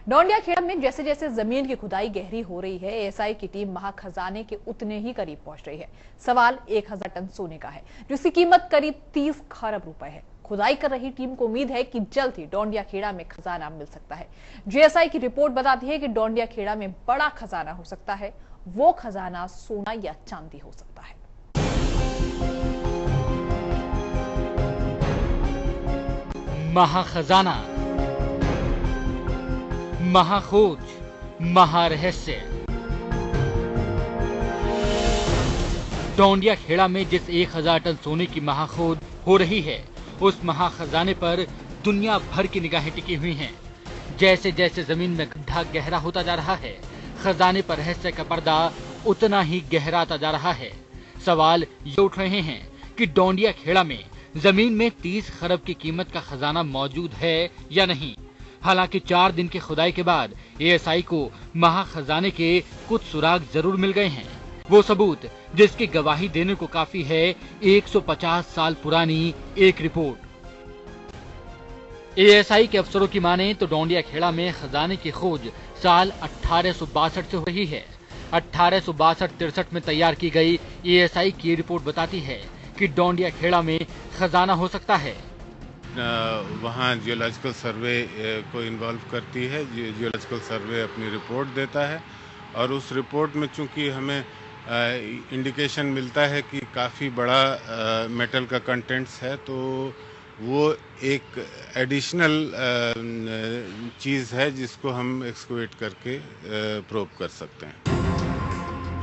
डोंडिया खेड़ा में जैसे जैसे जमीन की खुदाई गहरी हो रही है, एएसआई की टीम महाखजाने के उतने ही करीब पहुंच रही है। सवाल 1000 टन सोने का है, जिसकी कीमत करीब 30 खरब रुपए है। खुदाई कर रही टीम को उम्मीद है कि जल्द ही डोंडिया खेड़ा में खजाना मिल सकता है। जीएसआई की रिपोर्ट बताती है कि डोंडिया खेड़ा में बड़ा खजाना हो सकता है। वो खजाना सोना या चांदी हो सकता है। महाखजाना, महाखोज, महारहस्य। डोंडिया खेड़ा में जिस 1000 टन सोने की महाखोज हो रही है, उस महाखजाने पर दुनिया भर की निगाहें टिकी हुई हैं। जैसे जैसे जमीन में गड्ढा गहरा होता जा रहा है, खजाने पर रहस्य का पर्दा उतना ही गहराता जा रहा है। सवाल ये उठ रहे हैं कि डोंडिया खेड़ा में जमीन में 30 खरब की कीमत का खजाना मौजूद है या नहीं। हालांकि 4 दिन की खुदाई के बाद एएसआई को महाखजाने के कुछ सुराग जरूर मिल गए हैं। वो सबूत जिसकी गवाही देने को काफी है 150 साल पुरानी एक रिपोर्ट। एएसआई के अफसरों की माने तो डोंडिया खेड़ा में खजाने की खोज साल 1862 से हो रही है। 1862-63 में तैयार की गई एएसआई की रिपोर्ट बताती है कि डोंडिया खेड़ा में खजाना हो सकता है। वहाँ जियोलॉजिकल सर्वे को इन्वॉल्व करती है। जियोलॉजिकल सर्वे अपनी रिपोर्ट देता है और उस रिपोर्ट में चूंकि हमें इंडिकेशन मिलता है कि काफ़ी बड़ा मेटल का कंटेंट्स है, तो वो एक एडिशनल चीज़ है जिसको हम एक्सकवेट करके प्रोब कर सकते हैं।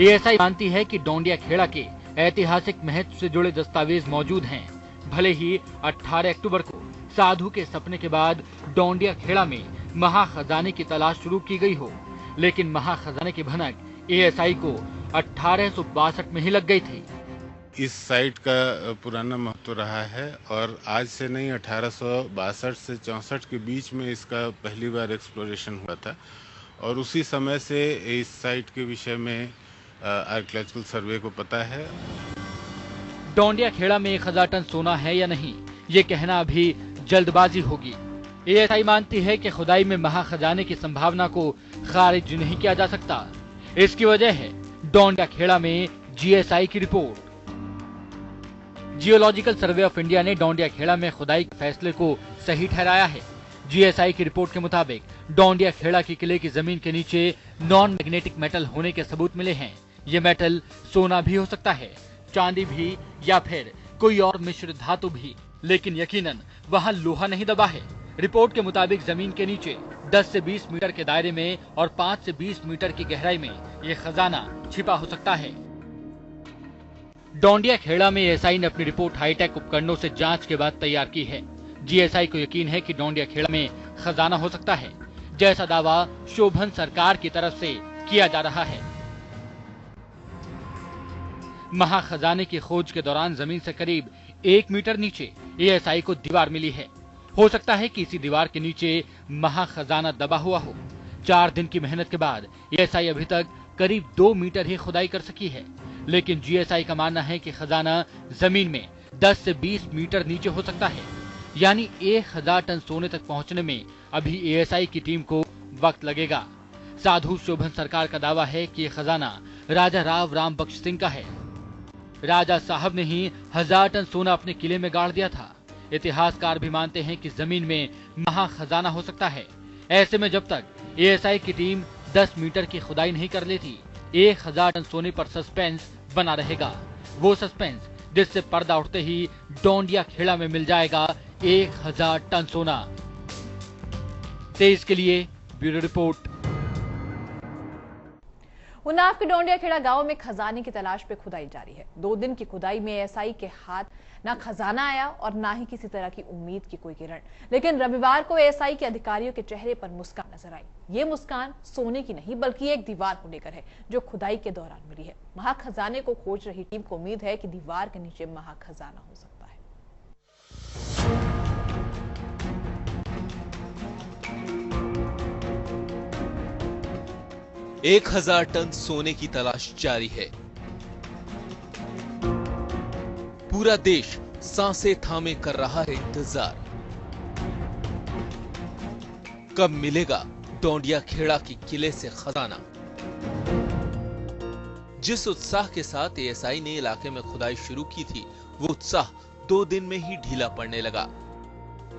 एएसआई मानती है कि डोंडिया खेड़ा के ऐतिहासिक महत्व से जुड़े दस्तावेज मौजूद हैं। भले ही 18 अक्टूबर को साधु के सपने के बाद डोंडिया खेड़ा में महाखजाने की तलाश शुरू की गई हो, लेकिन महाखजाने की भनक एएसआई को 1862 में ही लग गई थी। इस साइट का पुराना महत्व रहा है और आज से नहीं, 1862 से 64 के बीच में इसका पहली बार एक्सप्लोरेशन हुआ था और उसी समय से इस साइट के विषय में आर्कियोलॉजिकल सर्वे को पता है। डोंडिया खेड़ा में 1000 टन सोना है या नहीं, ये कहना अभी जल्दबाजी होगी। एएसआई मानती है कि खुदाई में महाखजाने की संभावना को खारिज नहीं किया जा सकता। इसकी वजह है डोंडिया खेड़ा में जीएसआई की report. Geological survey of India ने डोंडिया खेड़ा में खुदाई के फैसले को सही ठहराया है। जीएसआई की रिपोर्ट के मुताबिक डोंडिया खेड़ा के किले की जमीन के नीचे नॉन मैग्नेटिक मेटल होने के सबूत मिले हैं। ये मेटल सोना भी हो सकता है, चांदी भी, या फिर कोई और मिश्र धातु भी, लेकिन यकीनन वहां लोहा नहीं दबा है। रिपोर्ट के मुताबिक जमीन के नीचे 10 से 20 मीटर के दायरे में और 5 से 20 मीटर की गहराई में ये खजाना छिपा हो सकता है। डोंडिया खेड़ा में एएसआई ने अपनी रिपोर्ट हाईटेक उपकरणों से जांच के बाद तैयार की है। जीएसआई को यकीन है कि डोंडिया खेड़ा में खजाना हो सकता है, जैसा दावा शोभन सरकार की तरफ से किया जा रहा है। महाखजाने की खोज के दौरान जमीन से करीब 1 मीटर नीचे एएसआई को दीवार मिली है। हो सकता है कि इसी दीवार के नीचे महाखजाना दबा हुआ हो। 4 दिन की मेहनत के बाद एएसआई अभी तक करीब 2 मीटर ही खुदाई कर सकी है, लेकिन जीएसआई का मानना है कि खजाना जमीन में 10 से 20 मीटर नीचे हो सकता है। यानी 1000 टन सोने तक पहुंचने में अभी एएसआई की टीम को वक्त लगेगा। साधु शोभन सरकार का दावा है कि यह खजाना राजा राव राम बख्श सिंह का है। राजा साहब ने ही 1000 टन सोना अपने किले में गाड़ दिया था। इतिहासकार भी मानते हैं कि जमीन में महाखजाना हो सकता है। ऐसे में जब तक एएसआई की टीम 10 मीटर की खुदाई नहीं कर लेती, 1000 टन सोने पर सस्पेंस बना रहेगा। वो सस्पेंस जिससे पर्दा उठते ही डोंडिया खेड़ा में मिल जाएगा 1000 टन सोना। 23 के लिए ब्यूरो रिपोर्ट। उन्नाव के डोंडिया खेड़ा गांव में खजाने की तलाश पे खुदाई जारी है। 2 दिन की खुदाई में एएसआई के हाथ ना खजाना आया और ना ही किसी तरह की उम्मीद की कोई किरण, लेकिन रविवार को एएसआई के अधिकारियों के चेहरे पर मुस्कान नजर आई। ये मुस्कान सोने की नहीं बल्कि एक दीवार को लेकर है, जो खुदाई के दौरान मिली है। महाखजाने को खोज रही टीम को उम्मीद है कि दीवार के नीचे महाखजाना हो सकता है। 1000 टन सोने की तलाश जारी है। पूरा देश सांसें थामे कर रहा है इंतजार। कब मिलेगा डोंडिया खेड़ा के किले से खजाना। जिस उत्साह के साथ एएसआई ने इलाके में खुदाई शुरू की थी, वो उत्साह 2 दिन में ही ढीला पड़ने लगा।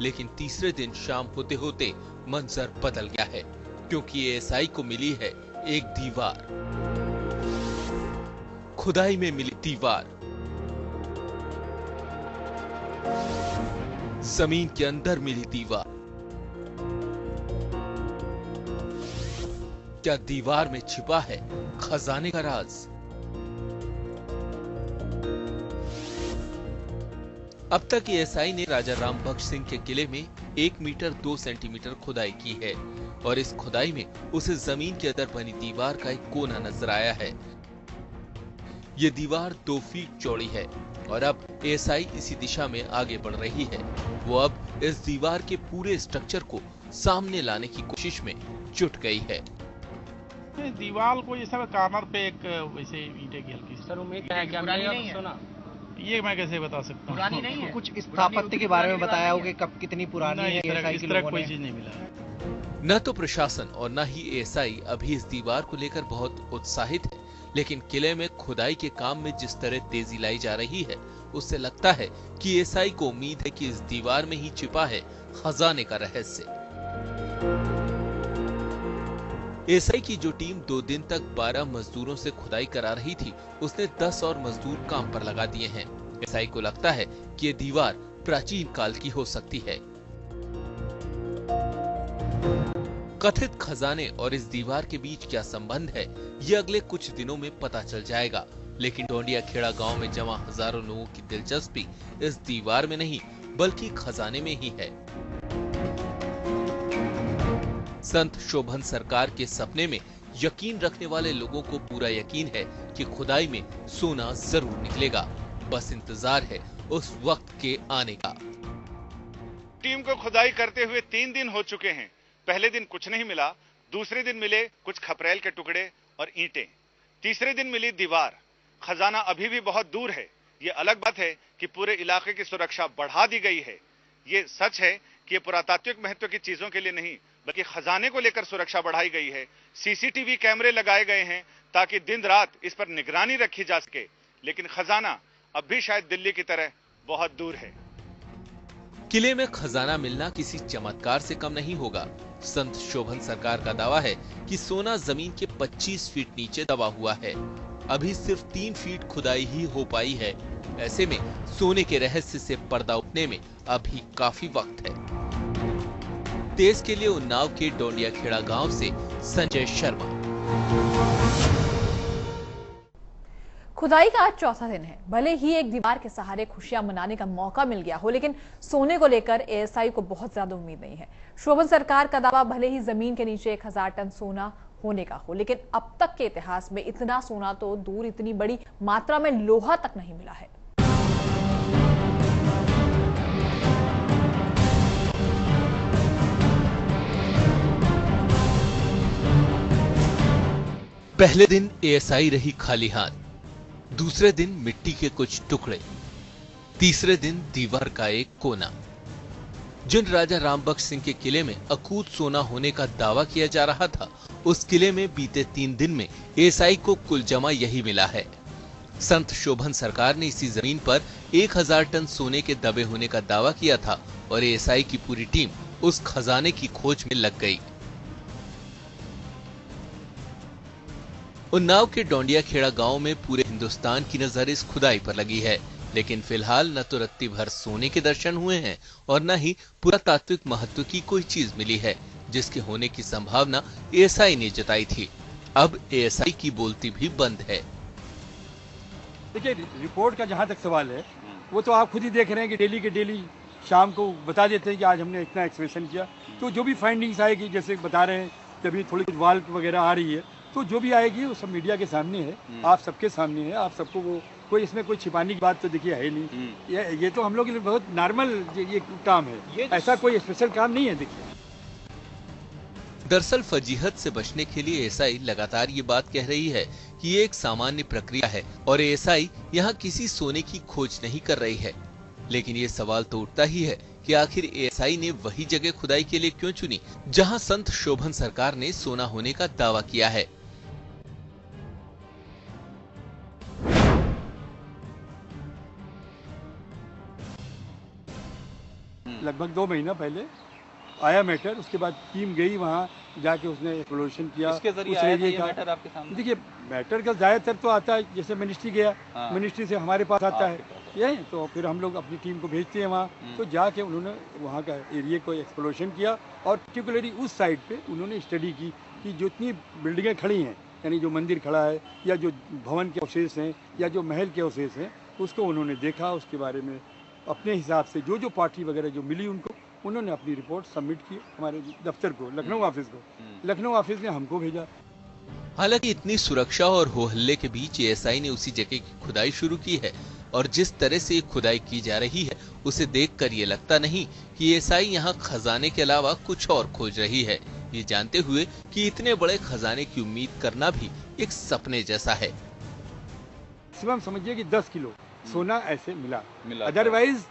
लेकिन तीसरे दिन शाम होते होते मंजर बदल गया है, क्योंकि एएसआई को मिली है एक दीवार। खुदाई में मिली दीवार जमीन के अंदर मिली दीवार। क्या दीवार में छिपा है खजाने का राज? अब तक एएसआई ने राजा रामबख्श सिंह के किले में 1 मीटर 2 सेंटीमीटर खुदाई की है और इस खुदाई में उसे जमीन के अंदर बनी दीवार का एक कोना नजर आया है। ये दीवार 2 फीट चौड़ी है और अब एएसआई इसी दिशा में आगे बढ़ रही है। वो अब इस दीवार के पूरे स्ट्रक्चर को सामने लाने की कोशिश में जुट गई है। दीवार को ये सब कार्नर पे एक वैसे ईंटे की हल्की सर उम्मीद है कि पुरानी नहीं है सुना? ये मैं कैसे बता सकता हूँ? पुरानी नहीं है। कुछ स्थापत्य के बारे में बताया हो कि कब कितनी पुरानी है? इस तरह कोई चीज नहीं मिला। न तो प्रशासन और न ही एएसआई अभी इस दीवार को लेकर बहुत उत्साहित है, लेकिन किले में खुदाई के काम में जिस तरह तेजी लाई जा रही है, उससे लगता है कि एएसआई को उम्मीद है कि इस दीवार में ही छिपा है खजाने का रहस्य। एएसआई की जो टीम 2 दिन तक 12 मजदूरों से खुदाई करा रही थी, उसने 10 और मजदूर काम पर लगा दिए हैं। एएसआई को लगता है कि ये दीवार प्राचीन काल की हो सकती है। कथित खजाने और इस दीवार के बीच क्या संबंध है, ये अगले कुछ दिनों में पता चल जाएगा। लेकिन डोंडिया खेड़ा गांव में जमा हजारों लोगों की दिलचस्पी इस दीवार में नहीं, बल्कि खजाने में ही है। संत शोभन सरकार के सपने में यकीन रखने वाले लोगों को पूरा यकीन है कि खुदाई में सोना जरूर निकलेगा। बस इंतजार है उस वक्त के आने का। टीम को खुदाई करते हुए 3 दिन हो चुके हैं। पहले दिन कुछ नहीं मिला, दूसरे दिन मिले कुछ खपरेल के टुकड़े और ईंटें, तीसरे दिन मिली दीवार। खजाना अभी भी बहुत दूर है। ये अलग बात है कि पूरे इलाके की सुरक्षा बढ़ा दी गई है। ये सच है कि ये पुरातात्विक महत्व की चीजों के लिए नहीं, बल्कि खजाने को लेकर सुरक्षा बढ़ाई गई है। सीसीटीवी कैमरे लगाए गए हैं ताकि दिन रात इस पर निगरानी रखी जा सके। लेकिन खजाना अब भी शायद दिल्ली की तरह बहुत दूर है। किले में खजाना मिलना किसी चमत्कार से कम नहीं होगा। संत शोभन सरकार का दावा है कि सोना जमीन के 25 फीट नीचे दबा हुआ है। अभी सिर्फ 3 फीट खुदाई ही हो पाई है। ऐसे में सोने के रहस्य से पर्दा उठने में अभी काफी वक्त है। देश के लिए उन्नाव के डोंडिया खेड़ा गांव से संजय शर्मा। खुदाई का आज चौथा दिन है। भले ही एक दीवार के सहारे खुशियां मनाने का मौका मिल गया हो, लेकिन सोने को लेकर एएसआई को बहुत ज्यादा उम्मीद नहीं है। शोभन सरकार का दावा भले ही जमीन के नीचे 1000 टन सोना होने का हो, लेकिन अब तक के इतिहास में इतना सोना तो दूर, इतनी बड़ी मात्रा में लोहा तक नहीं मिला है। पहले दिन एएसआई रही खाली हाथ, दूसरे दिन मिट्टी के कुछ टुकड़े, तीसरे दिन दीवार का एक कोना। जिन राजा रामबख्श सिंह के किले में अकूत सोना होने का दावा किया जा रहा था, उस किले में बीते 3 दिन में एएसआई को कुल जमा यही मिला है। संत शोभन सरकार ने इसी जमीन पर 1000 टन सोने के दबे होने का दावा किया था और एएसआई की पूरी टीम उस खजाने की खोज में लग गई। उन्नाव के डोंडिया खेड़ा गांव में पूरे हिंदुस्तान की नजर इस खुदाई पर लगी है, लेकिन फिलहाल न तो रत्ती भर सोने के दर्शन हुए हैं और न ही पुरातात्विक महत्व की कोई चीज मिली है, जिसके होने की संभावना एएसआई ने जताई थी। अब एएसआई की बोलती भी बंद है। देखिए, रिपोर्ट का जहां तक सवाल है, वो तो आप खुद ही देख रहे हैं कि डेली शाम को बता देते हैं कि आज हमने इतना एक्सप्रेशन किया। तो जो भी फाइंडिंग्स आएगी, जैसे बता रहे हैं जब थोड़ी कुछ वाल वगैरह आ रही है, तो जो भी आएगी वो सब मीडिया के सामने है, आप सबके सामने है। आप सबको वो कोई इसमें कोई छिपाने की बात तो देखिए है नहीं। ये तो हम लोग के लिए बहुत नॉर्मल ये काम है, ऐसा कोई स्पेशल काम नहीं है। देखिए, दरअसल फजीहत से बचने के लिए एएसआई लगातार ये बात कह रही है कि ये एक सामान्य प्रक्रिया है और एएसआई यहाँ किसी सोने की खोज नहीं कर रही है। लेकिन ये सवाल तो उठता ही है कि आखिर एएसआई ने वही जगह खुदाई के लिए क्यों चुनी जहां संत शोभन सरकार ने सोना होने का दावा किया है। लगभग 2 महीना पहले आया मैटर, उसके बाद टीम गई वहाँ जाके उसने एक्सप्लोरेशन किया। किसके जरिए आया था ये मैटर आपके सामने? देखिए मैटर का ज्यादातर तो आता है, जैसे मिनिस्ट्री गया, मिनिस्ट्री से हमारे पास आता है ये, तो फिर हम लोग अपनी टीम को भेजते हैं वहाँ। तो जाके उन्होंने वहाँ का एरिया को एक्सप्लोरेशन किया और पर्टिकुलरली उस साइड पे उन्होंने स्टडी की कि जितनी बिल्डिंगें खड़ी हैं, यानी जो मंदिर खड़ा है या जो भवन के अवशेष हैं या जो महल के अवशेष हैं, उसको उन्होंने देखा। उसके बारे में अपने हिसाब से जो पार्टी वगैरह जो मिली उनको, उन्होंने अपनी रिपोर्ट सबमिट की हमारे दफ्तर को, लखनऊ ऑफिस को। लखनऊ ऑफिस ने हमको भेजा। हालांकि इतनी सुरक्षा और हो हल्ले के बीच एएसआई ने उसी जगह की खुदाई शुरू की है और जिस तरह से खुदाई की जा रही है उसे देखकर ये लगता नहीं कि एएसआई यहाँ खजाने के अलावा कुछ और खोज रही है, ये जानते हुए कि इतने बड़े खजाने की उम्मीद करना भी एक सपने जैसा है। मैक्सिमम समझिए कि 10 किलो सोना ऐसे मिला। अदरवाइज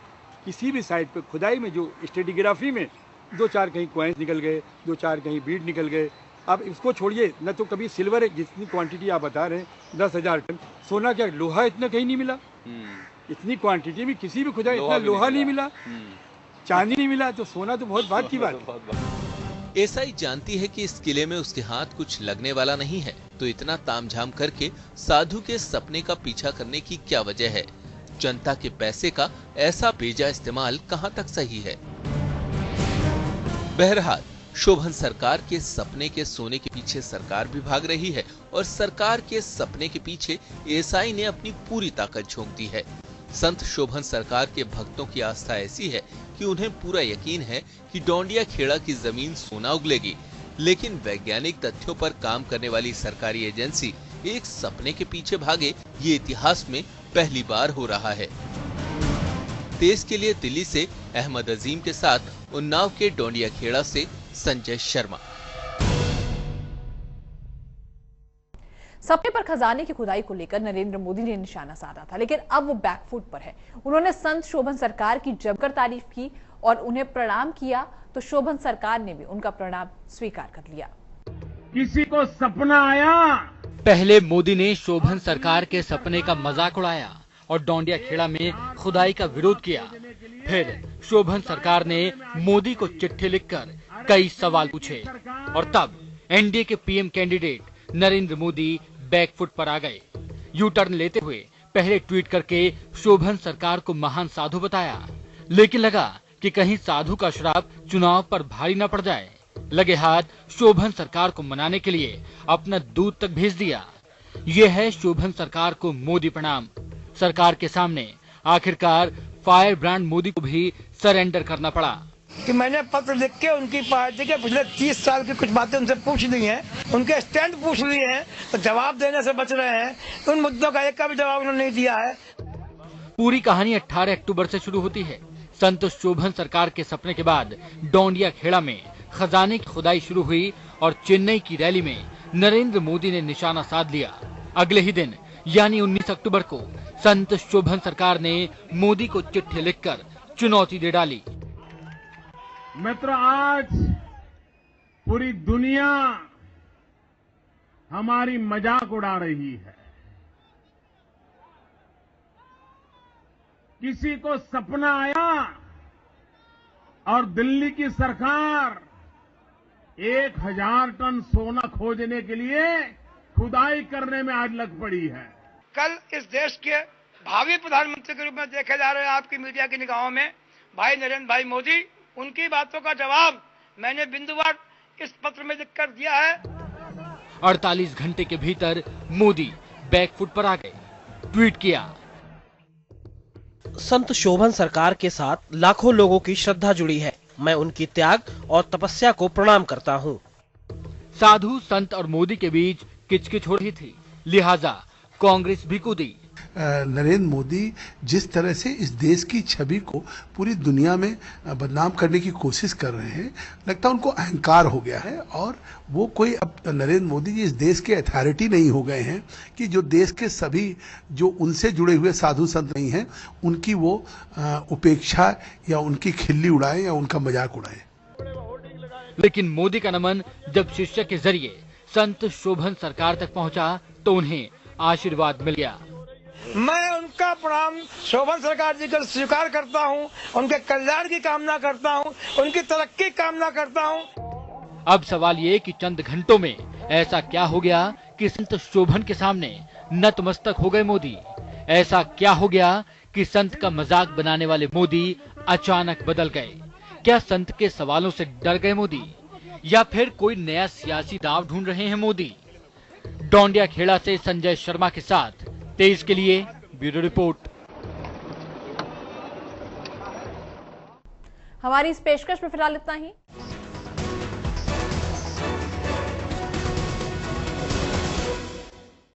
किसी भी साइड पे खुदाई में जो स्टेडिग्राफी में 2-4 कहीं कॉइन्स निकल गए, 2-4 कहीं बीड निकल गए। अब इसको छोड़िए, न तो कभी सिल्वर जितनी क्वांटिटी आप बता रहे हैं 10,000 टन, सोना क्या लोहा इतना कहीं नहीं मिला। इतनी क्वांटिटी में किसी भी खुदाई इतना लोहा नहीं मिला, चांदी नहीं मिला, तो सोना तो बहुत बात की बात। एएसआई जानती है कि इस किले में उसके हाथ कुछ लगने वाला नहीं है, तो इतना तामझाम करके साधु के सपने का पीछा करने की क्या वजह है? जनता के पैसे का ऐसा बेजा इस्तेमाल कहां तक सही है? बहरहाल शोभन सरकार के सपने के सोने के पीछे सरकार भी भाग रही है और सरकार के सपने के पीछे एएसआई ने अपनी पूरी ताकत झोंक दी है। संत शोभन सरकार के भक्तों की आस्था ऐसी है कि उन्हें पूरा यकीन है कि डोंडिया खेड़ा की जमीन सोना उगलेगी, लेकिन वैज्ञानिक तथ्यों पर काम करने वाली सरकारी एजेंसी एक सपने के पीछे भागे, ये इतिहास में पहली बार हो रहा है। देश के लिए दिल्ली से अहमद अजीम के साथ उन्नाव के डोंडिया खेड़ा से संजय शर्मा। सपने पर खजाने की खुदाई को लेकर नरेंद्र मोदी ने निशाना साधा था, लेकिन अब वो बैकफुट पर है। उन्होंने संत शोभन सरकार की जमकर तारीफ की और उन्हें प्रणाम किया, तो शोभन सरकार ने भी उनका प्रणाम स्वीकार कर लिया। किसी को सपना आया, पहले मोदी ने शोभन सरकार के सपने का मजाक उड़ाया और डोंडिया खेड़ा में खुदाई का विरोध किया। फिर शोभन सरकार ने मोदी को चिट्ठी लिखकर कई सवाल पूछे और तब एनडीए के PM candidate Narendra Modi backfoot पर आ गए। यू टर्न लेते हुए पहले ट्वीट करके शोभन सरकार को महान साधु बताया, लेकिन लगा कि कहीं साधु का श्राप चुनाव पर भारी न पड़ जाए। लगे हाथ शोभन सरकार को मनाने के लिए अपना दूध तक भेज दिया। यह है शोभन सरकार को मोदी प्रणाम। सरकार के सामने आखिरकार फायर ब्रांड मोदी को भी सरेंडर करना पड़ा कि मैंने पत्र लिख के उनकी पार्टी के पिछले 30 साल की कुछ बातें उनसे पूछ ली हैं, उनके स्टैंड पूछ लिए हैं, तो जवाब देने से बच रहे हैं। उन मुद्दों का एक का भी जवाब उन्होंने नहीं दिया है। पूरी कहानी 18 अक्टूबर से शुरू होती है। संत शोभन सरकार के सपने के बाद डोंडिया खेड़ा में खजाने की खुदाई शुरू हुई और चेन्नई की रैली में नरेंद्र मोदी ने निशाना साध लिया। अगले ही दिन यानी 19 अक्टूबर को संत शोभन सरकार ने मोदी को चिट्ठी लिखकर चुनौती दे डाली। मित्र, आज पूरी दुनिया हमारी मजाक उड़ा रही है। किसी को सपना आया और दिल्ली की सरकार 1000 टन सोना खोजने के लिए खुदाई करने में आज लग पड़ी है। कल इस देश के भावी प्रधानमंत्री के रूप में देखे जा रहे हैं आपकी मीडिया की निगाहों में भाई नरेंद्र भाई मोदी। उनकी बातों का जवाब मैंने बिंदुवार इस पत्र में लिखकर दिया है। 48 घंटे के भीतर मोदी बैकफुट पर आ गए। ट्वीट किया, संत शोभन सरकार के साथ लाखों लोगों की श्रद्धा जुड़ी है। मैं उनकी त्याग और तपस्या को प्रणाम करता हूं। साधु, संत और मोदी के बीच किचकिच हो रही थी, लिहाजा कांग्रेस भी कूदी। नरेंद्र मोदी जिस तरह से इस देश की छवि को पूरी दुनिया में बदनाम करने की कोशिश कर रहे हैं, लगता है उनको अहंकार हो गया है और वो कोई अब नरेंद्र मोदी जी इस देश के अथॉरिटी नहीं हो गए हैं कि जो देश के सभी जो उनसे जुड़े हुए साधु संत नहीं हैं उनकी वो उपेक्षा या उनकी खिल्ली उड़ाएं या उनका मजाक उड़ाएं। लेकिन मोदी का नमन जब शिष्य के जरिए संत शोभन सरकार तक पहुंचा तो उन्हें आशीर्वाद मिल गया। मैं उनका प्रणाम शोभन सरकार जी को स्वीकार करता हूं, उनके कल्याण की कामना करता हूं, उनकी तरक्की की कामना करता हूं। अब सवाल ये कि चंद घंटों में ऐसा क्या हो गया कि संत शोभन के सामने नतमस्तक हो गए मोदी? ऐसा क्या हो गया कि संत का मजाक बनाने वाले मोदी अचानक बदल गए? क्या संत के सवालों से डर गए मोदी या फिर कोई नया सियासी दांव ढूंढ रहे हैं मोदी? डोंडिया खेड़ा से संजय शर्मा के साथ तेज के लिए ब्यूरो रिपोर्ट। हमारी इस पेशकश में फिलहाल इतना ही।